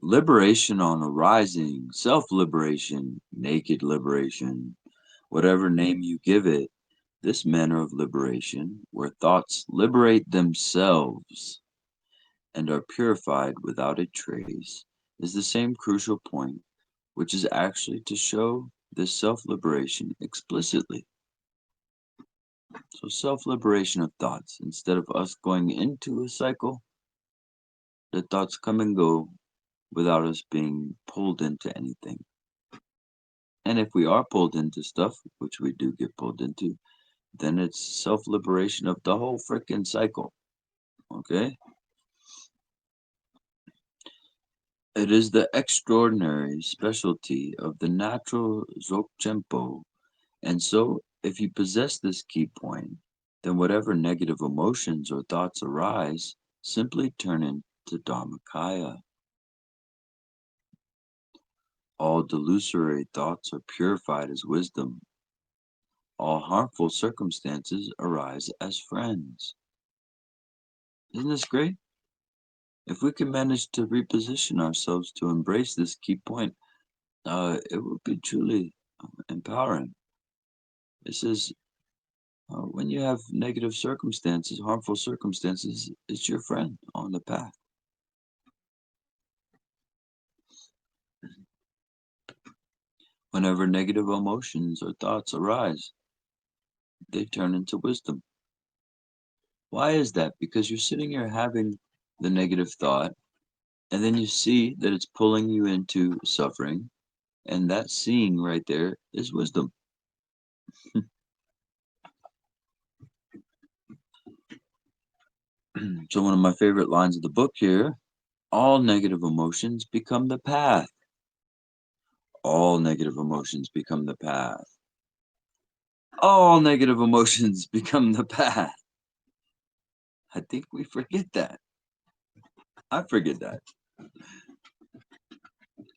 liberation on arising, self-liberation, naked liberation, whatever name you give it, this manner of liberation, where thoughts liberate themselves and are purified without a trace, is the same crucial point, which is actually to show this self-liberation explicitly. So self-liberation of thoughts, instead of us going into a cycle, the thoughts come and go without us being pulled into anything. And if we are pulled into stuff, which we do get pulled into, then it's self-liberation of the whole frickin' cycle. Okay? It is the extraordinary specialty of the natural Dzogchen, and so if you possess this key point, then whatever negative emotions or thoughts arise simply turn into Dharmakaya. All delusory thoughts are purified as wisdom. All harmful circumstances arise as friends. Isn't this great? If we can manage to reposition ourselves to embrace this key point, it would be truly empowering. It says, when you have negative circumstances, harmful circumstances, it's your friend on the path. Whenever negative emotions or thoughts arise, they turn into wisdom. Why is that? Because you're sitting here having the negative thought, and then you see that it's pulling you into suffering, and that seeing right there is wisdom. So, one of my favorite lines of the book here, all negative emotions become the path. All negative emotions become the path. All negative emotions become the path. I think we forget that. I forget that.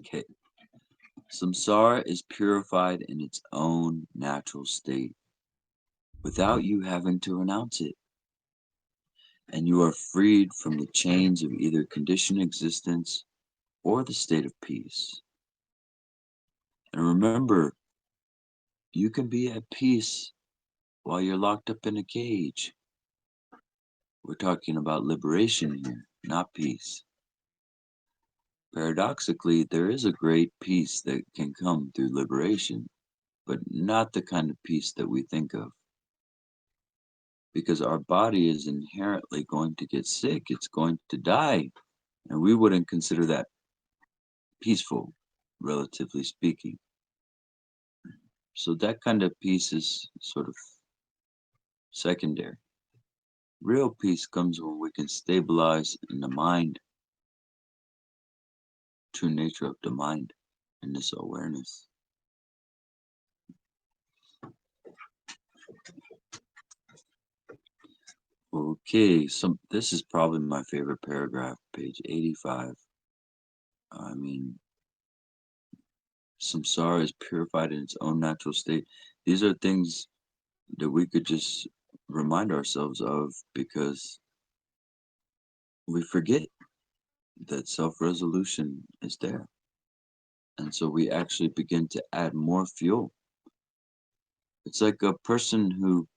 Okay. Samsara is purified in its own natural state without you having to renounce it. And you are freed from the chains of either conditioned existence or the state of peace. And remember, you can be at peace while you're locked up in a cage. We're talking about liberation here, not peace. Paradoxically, there is a great peace that can come through liberation, but not the kind of peace that we think of. Because our body is inherently going to get sick, it's going to die, and we wouldn't consider that peaceful, relatively speaking. So that kind of peace is sort of secondary. Real peace comes when we can stabilize in the mind, true nature of the mind, and this awareness. Okay, so this is probably my favorite paragraph, page 85. I mean, samsara is purified in its own natural state. These are things that we could just remind ourselves of because we forget that self-resolution is there. And so we actually begin to add more fuel. It's like a person who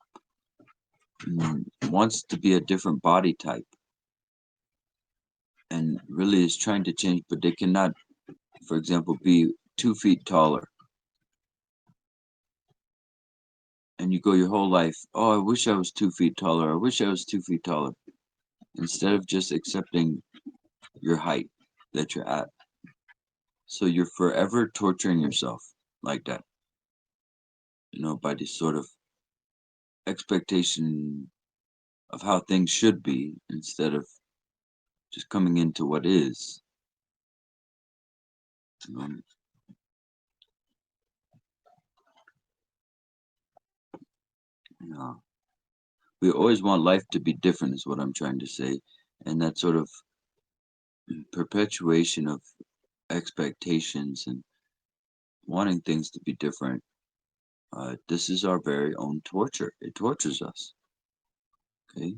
wants to be a different body type and really is trying to change, but they cannot, for example, be 2 feet taller. And you go your whole life, oh, I wish I was 2 feet taller. I wish I was 2 feet taller. Instead of just accepting your height that you're at. So you're forever torturing yourself like that, by this sort of expectation of how things should be instead of just coming into what is. Um, you know, we always want life to be different, is what I'm trying to say. And that sort of perpetuation of expectations and wanting things to be different, this is our very own torture. It tortures us. Okay.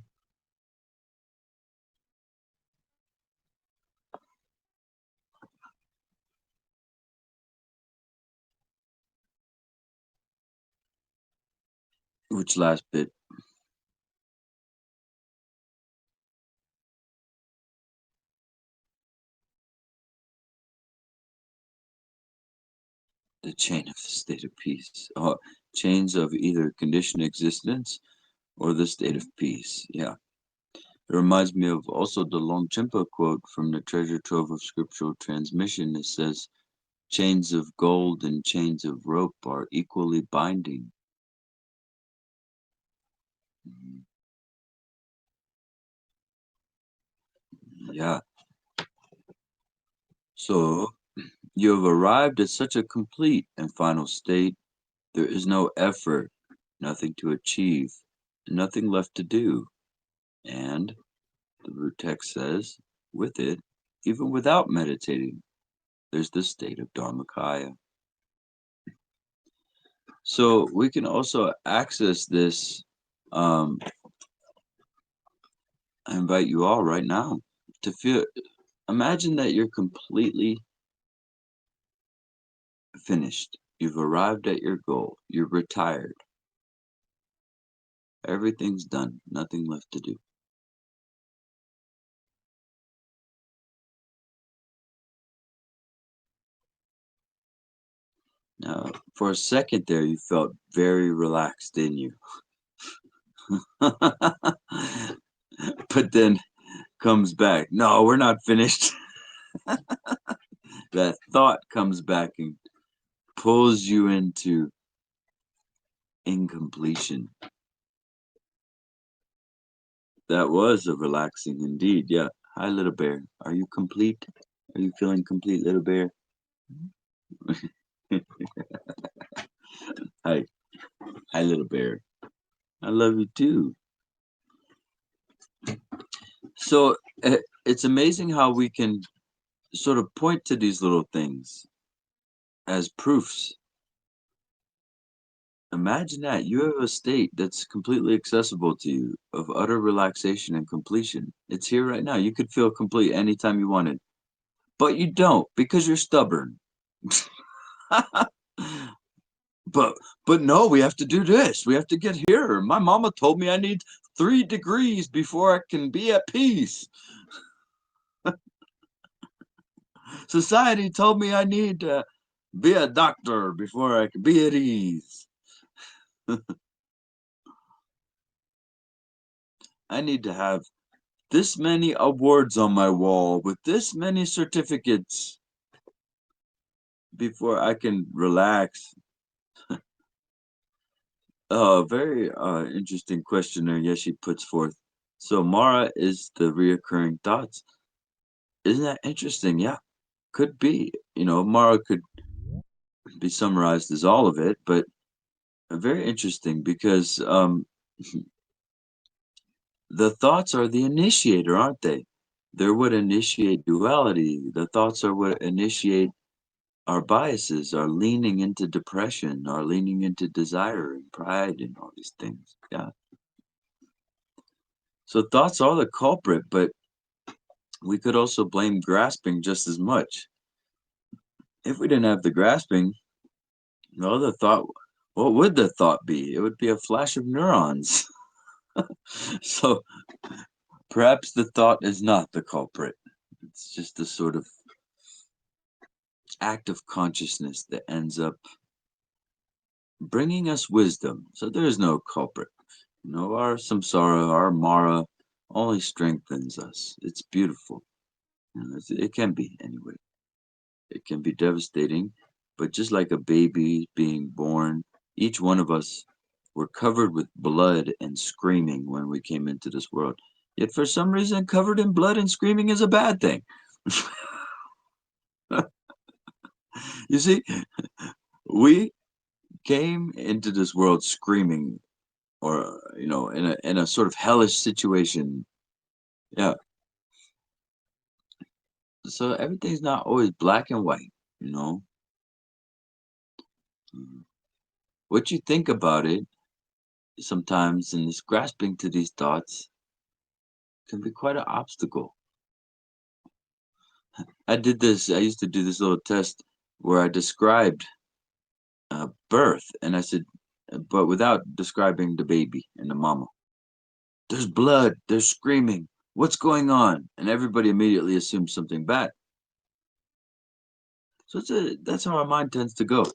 Which last bit? The chain of the state of peace. Oh, chains of either conditioned existence or the state of peace. Yeah. It reminds me of also the Longchenpa quote from the treasure trove of scriptural transmission. It says, chains of gold and chains of rope are equally binding. Mhm. Yeah. So you have arrived at such a complete and final state. There is no effort, nothing to achieve, nothing left to do. And the root text says, with it, even without meditating, there's the state of Dharmakaya. So we can also access this. I invite you all right now to feel, imagine that you're completely finished. You've arrived at your goal. You're retired. Everything's done. Nothing left to do. Now, for a second there, you felt very relaxed, didn't you? But then comes back. No, we're not finished. That thought comes back and pulls you into incompletion. That was a relaxing indeed. Yeah. Hi, little bear. Are you complete? Are you feeling complete, little bear? Hi. Hi, little bear. I love you too. So it's amazing how we can sort of point to these little things as proofs. Imagine that you have a state that's completely accessible to you of utter relaxation and completion. It's here right now. You could feel complete anytime you wanted, but you don't because you're stubborn. but but no, we have to do this. We have to get here. My mama told me I need 3 degrees before I can be at peace. Society told me I need to be a doctor before I can be at ease. I need to have this many awards on my wall with this many certificates before I can relax. Very interesting question there. Yes, she puts forth. So Mara is the reoccurring thoughts. Isn't that interesting? Yeah, could be. Mara could be summarized as all of it, but very interesting because the thoughts are the initiator, aren't they? They're what initiate duality. The thoughts are what initiate our biases, our leaning into depression, our leaning into desire and pride and all these things. Yeah. So thoughts are the culprit, but we could also blame grasping just as much. If we didn't have the grasping, well, the thought, what would the thought be? It would be a flash of neurons. So perhaps the thought is not the culprit. It's just a sort of act of consciousness that ends up bringing us wisdom. So there is no culprit. Our samsara, our mara only strengthens us. It's beautiful. It can be anyway. It can be devastating, but just like a baby being born, each one of us were covered with blood and screaming when we came into this world. Yet for some reason, covered in blood and screaming is a bad thing. You see, we came into this world screaming, or in a sort of hellish situation. Yeah. So everything's not always black and white. you know Mm. What you think about it sometimes in this grasping to these thoughts can be quite an obstacle. I used to do this little test where I described birth, and I said, but without describing the baby and the mama. There's blood. There's screaming. What's going on? And everybody immediately assumes something bad. So that's how our mind tends to go.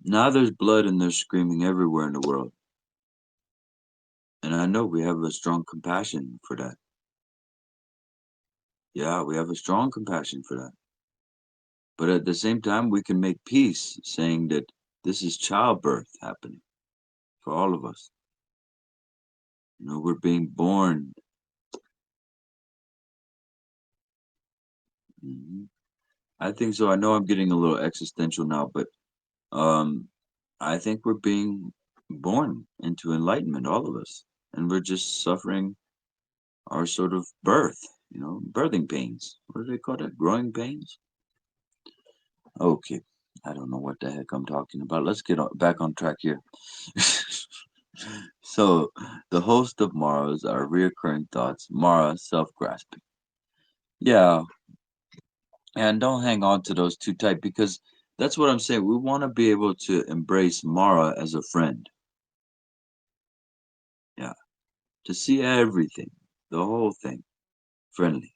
Now there's blood and there's screaming everywhere in the world. And I know we have a strong compassion for that. Yeah, we have a strong compassion for that. But at the same time, we can make peace saying that this is childbirth happening for all of us. We're being born. Mhm. I think so. I know I'm getting a little existential now, but um, I think we're being born into enlightenment, all of us. And we're just suffering our sort of birthing pains. What do they call that? Growing pains? Okay. I don't know what the heck I'm talking about. Let's get back on track here. So, the host of Mara's are reoccurring thoughts. Mara, self grasping. Yeah, and don't hang on to those too tight because that's what I'm saying. We want to be able to embrace Mara as a friend. Yeah, to see everything, the whole thing, friendly.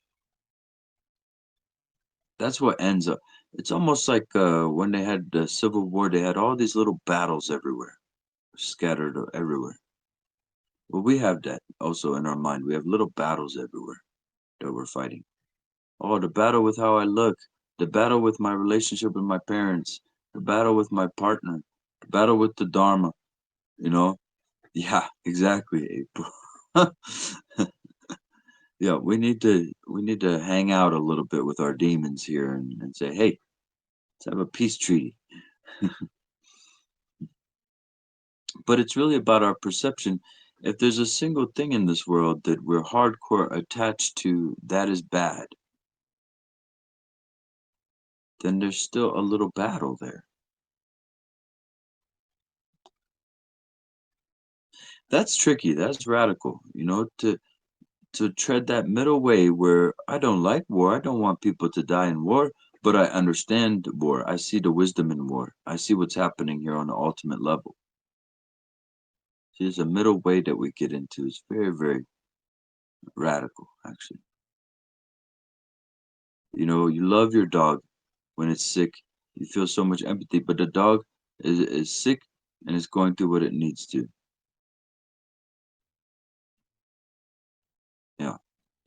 That's what ends up. It's almost like when they had the Civil War, they had all these little battles everywhere, scattered everywhere. Well, we have that also in our mind. We have little battles everywhere that we're fighting. Oh, the battle with how I look, the battle with my relationship with my parents, the battle with my partner, the battle with the Dharma, you know? Yeah, exactly, April. Yeah, we need to hang out a little bit with our demons here and say, hey, let's have a peace treaty. But it's really about our perception. If there's a single thing in this world that we're hardcore attached to that is bad, then there's still a little battle there. That's tricky. That's radical, to tread that middle way where I don't like war. I don't want people to die in war, but I understand war. I see the wisdom in war. I see what's happening here on the ultimate level. See, there's a middle way that we get into. It's very, very radical, actually. You love your dog when it's sick. You feel so much empathy, but the dog is sick and is going through what it needs to. Yeah,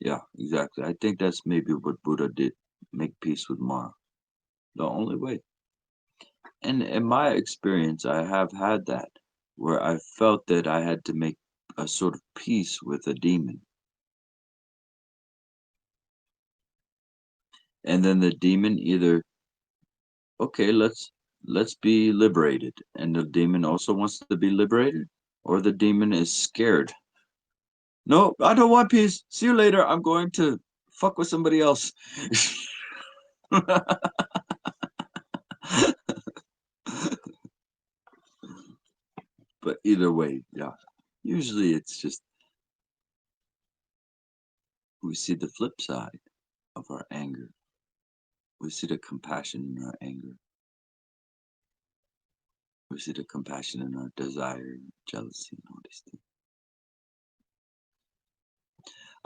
yeah, exactly. I think that's maybe what Buddha did. Make peace with Mara. The only way. And in my experience, I have had that where I felt that I had to make a sort of peace with a demon. And then the demon either, okay, let's be liberated. And the demon also wants to be liberated, or the demon is scared. No, I don't want peace. See you later. I'm going to fuck with somebody else. But either way, yeah. Usually it's just we see the flip side of our anger. We see the compassion in our anger. We see the compassion in our desire, jealousy, and all these things.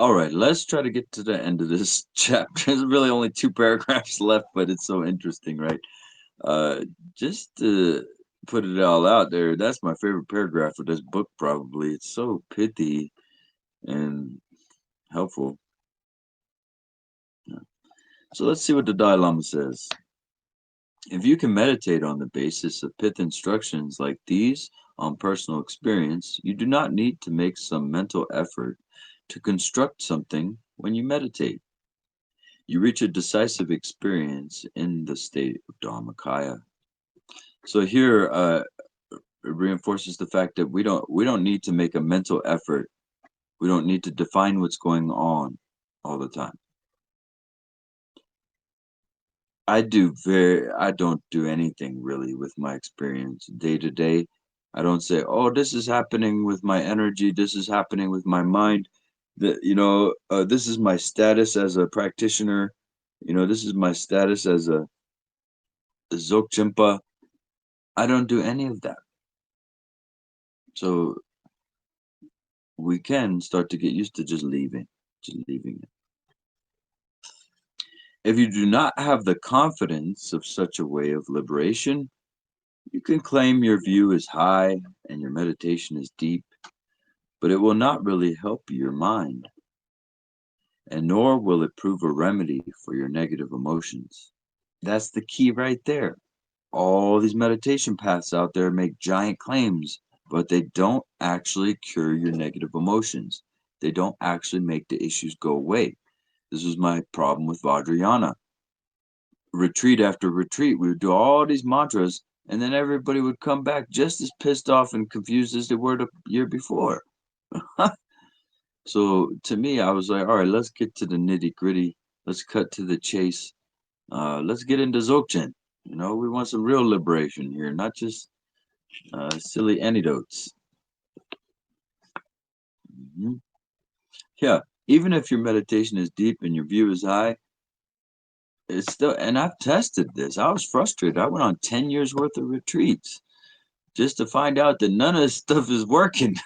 All right, let's try to get to the end of this chapter. There's really only two paragraphs left, but it's so interesting, right? Just to put it all out there, that's my favorite paragraph of this book, probably. It's so pithy and helpful. Yeah. So let's see what the Dalai Lama says. If you can meditate on the basis of pith instructions like these on personal experience, you do not need to make some mental effort to construct something when you meditate. You reach a decisive experience in the state of Dharmakaya. So here it reinforces the fact that we don't need to make a mental effort. We don't need to define what's going on all the time. I don't do anything really with my experience day to day. I don't say, "Oh, this is happening with my energy, this is happening with my mind." This is my status as a practitioner. This is my status as a Dzogchen. I don't do any of that. So we can start to get used to just leaving it. If you do not have the confidence of such a way of liberation, you can claim your view is high and your meditation is deep, but it will not really help your mind, and nor will it prove a remedy for your negative emotions. That's the key right there. All these meditation paths out there make giant claims, but they don't actually cure your negative emotions. They don't actually make the issues go away. This was my problem with Vajrayana. Retreat after retreat, we would do all these mantras, and then everybody would come back just as pissed off and confused as they were the year before. So to me, I was like, all right, let's get to the nitty gritty. Let's cut to the chase. Let's get into Dzogchen. We want some real liberation here, not just silly anecdotes. Mhm. Yeah, even if your meditation is deep and your view is high, it's still, and I've tested this. I was frustrated. I went on 10 years worth of retreats just to find out that none of this stuff is working.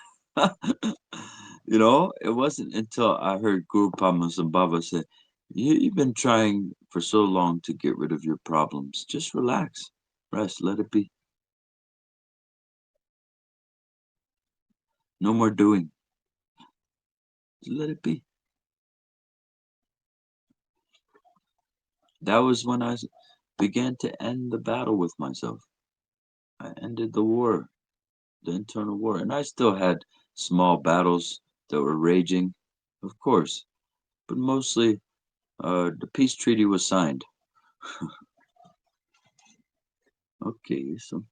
It wasn't until I heard Guru Padmasambhava say, You've been trying for so long to get rid of your problems. Just relax, rest, let it be. No more doing. Just let it be." That was when began to end the battle with myself. I ended the war, the internal war. And I still had small battles that were raging, of course, but mostly the peace treaty was signed. Okay, so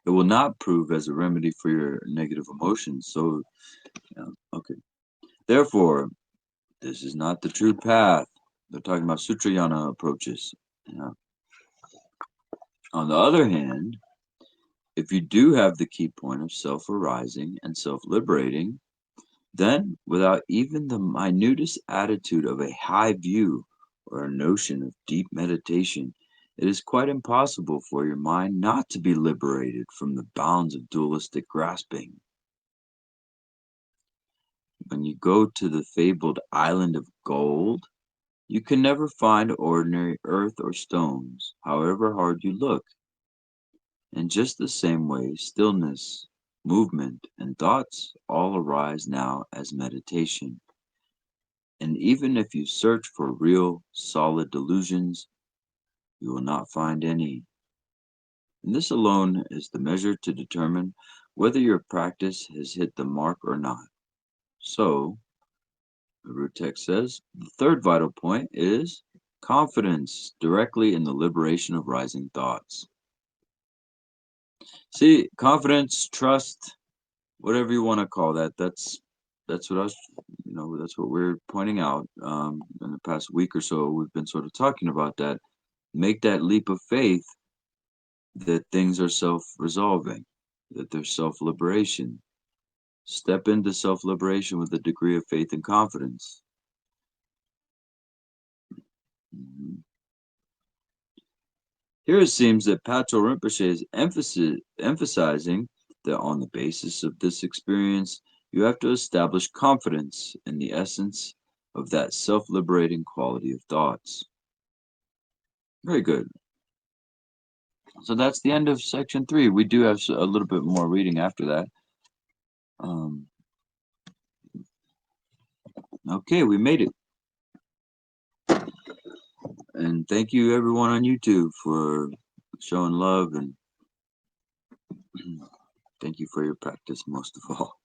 it will not prove as a remedy for your negative emotions. So, okay. Therefore, this is not the true path. They're talking about Sutrayana approaches. Yeah. On the other hand, if you do have the key point of self arising and self liberating, then without even the minutest attitude of a high view or a notion of deep meditation, it is quite impossible for your mind not to be liberated from the bounds of dualistic grasping. When you go to the fabled island of gold, you can never find ordinary earth or stones, however hard you look. In just the same way, stillness, movement, and thoughts all arise now as meditation. And even if you search for real, solid delusions, you will not find any. And this alone is the measure to determine whether your practice has hit the mark or not. So, the root text says, the third vital point is confidence directly in the liberation of rising thoughts. See, confidence, trust, whatever you want to call that, that's what I was, that's what we're pointing out. In the past week or so, we've been sort of talking about that. Make that leap of faith that things are self-resolving, that there's self-liberation. Step into self-liberation with a degree of faith and confidence. Mhm. Here it seems that Patrul Rinpoche is emphasizing that on the basis of this experience, you have to establish confidence in the essence of that self-liberating quality of thoughts. Very good. So that's the end of section 3. We do have a little bit more reading after that. Um, okay, we made it. And thank you everyone on YouTube for showing love, and thank you for your practice most of all.